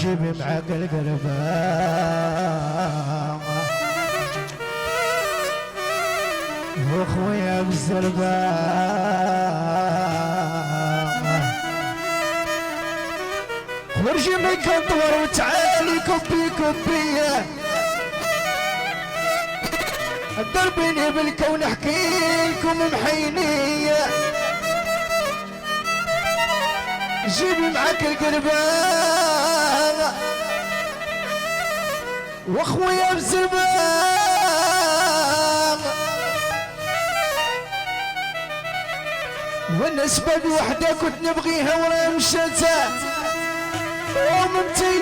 جيبي معاك القربان واخويا بالزربان خرجي من كنطور وتعالي كبي كبيه دربيني بالكون احكي لكم محينيه جيبي معاك القربان واخويا بالزربان والنسبة بوحدة كنت نبغيها ورا مشاتها وممتي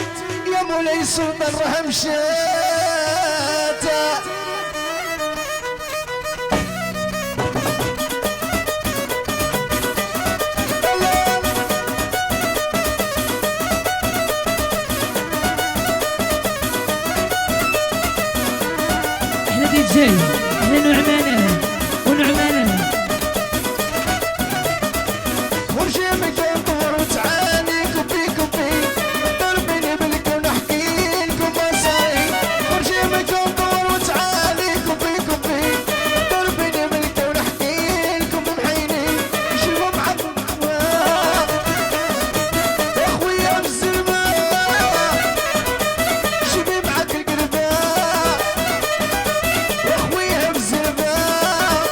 يا مولاي سلطان راه مشاتها جاي لنعمانها ونعمانها خرجي من كنطور وتعالي كبي كبي ضربيني بالكون احكي لكم مصاري خرجي من كنطور وتعالي كبي كبي ضربيني بالكون احكي لكم محيني جيبوا معاكم يا خويا بالزربان جيبي معاك القربان واخويا بالزربان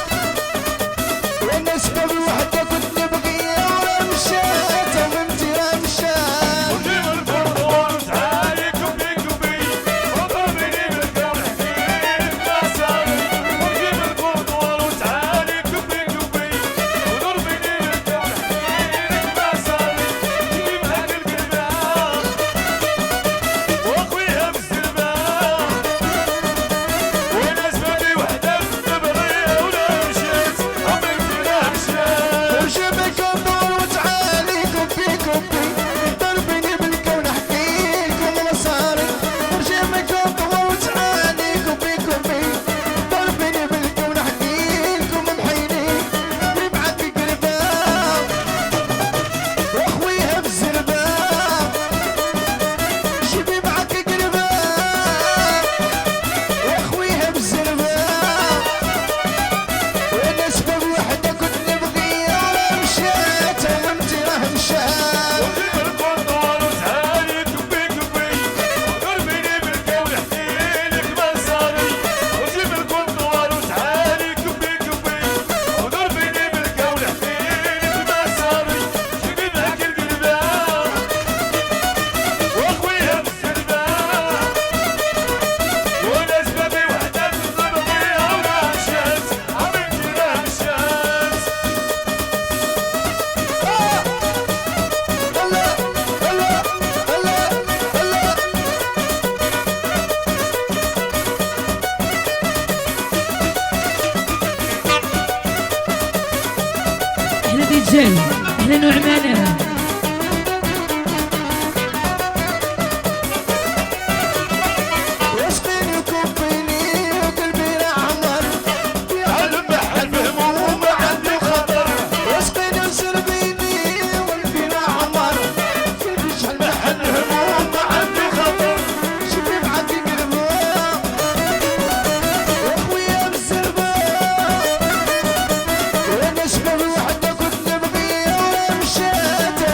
والنسبة بوحدة كنت نبغيها ورا مشات وبنتي راه مشات وجيب الفرقور وتعالي كبي كبي وضربيني بالكون احكيلك ما صاري وجيب الفرقور وتعالي كبي كبي وضربيني بالكون احكيلك ما صاري جيبي معاك القربان واخويا بالزربان والنسبة لي وحدة كنت نبغيها ولا مشيت وبنتي راه مشات وجيبي كنطور وتعالي كبي كبي ضربيني بالكون احكي لكم مصاري وجيبي كنطور وتعالي كبي كبي ضربيني بالكون احكي لكم محيني يبعث قربان واخويها بالزربان جيبي معاك قربان واخويها بالزربان والنسبة بوحدة كنت نبغيها ورا مشات وانتي راه مشات وجيب القنطور وتعالي كبي كبي وضربيني بالكون احكيلك ما صاري وجيب القنطور وتعالي كبي كبي وضربيني بالكون احكيلك ما صاري جيبي معاك القربان واخويا بالزربان والنسبة بي وحدة كنت نبغيها ولا مشات عملتي راه مشات هلا هلا هلا هلا احنا دي جاي احنا نعمانها واسقيني وكبيني وقلبي عمر المحل بهموم عندي خطر واسقيني وسربيني وقلبي عمر قلبي شحال محل الهموم عندي خطر شوفي معاك قربان واخويا بالزربان والنسبة بوحدة كنت نبغيها ورا مشات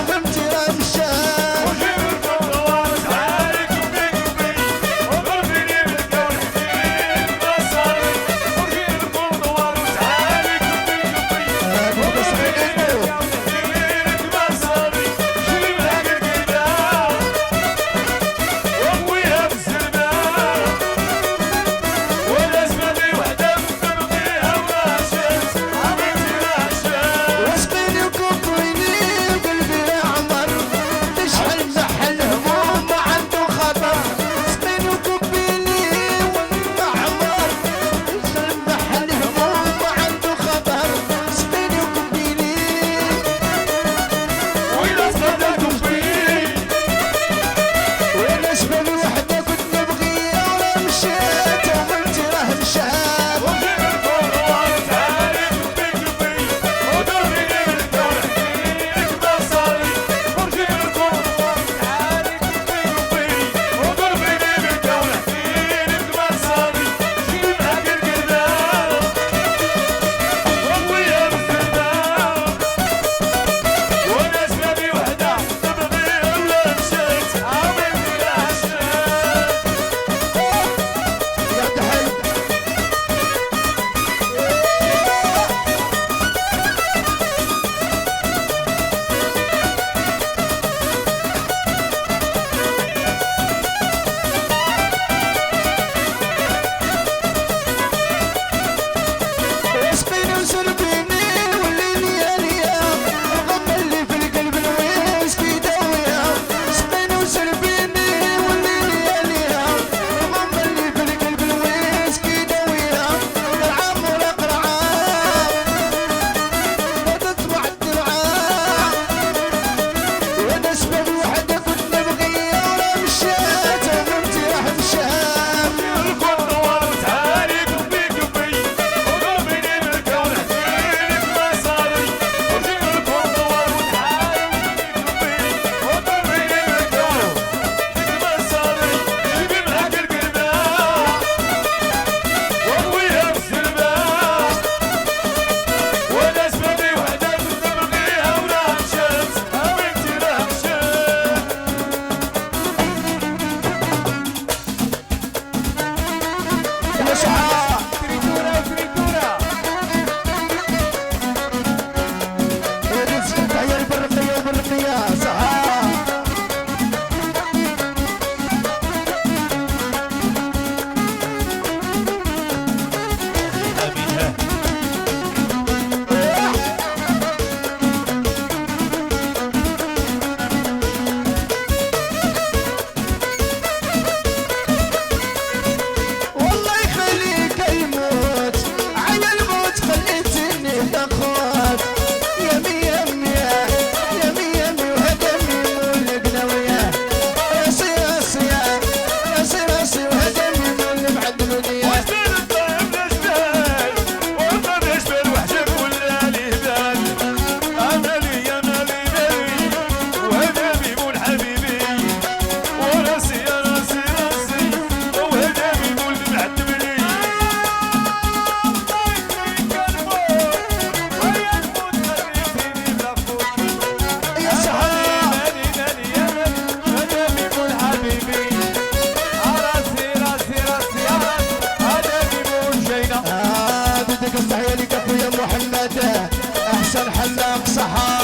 صحاب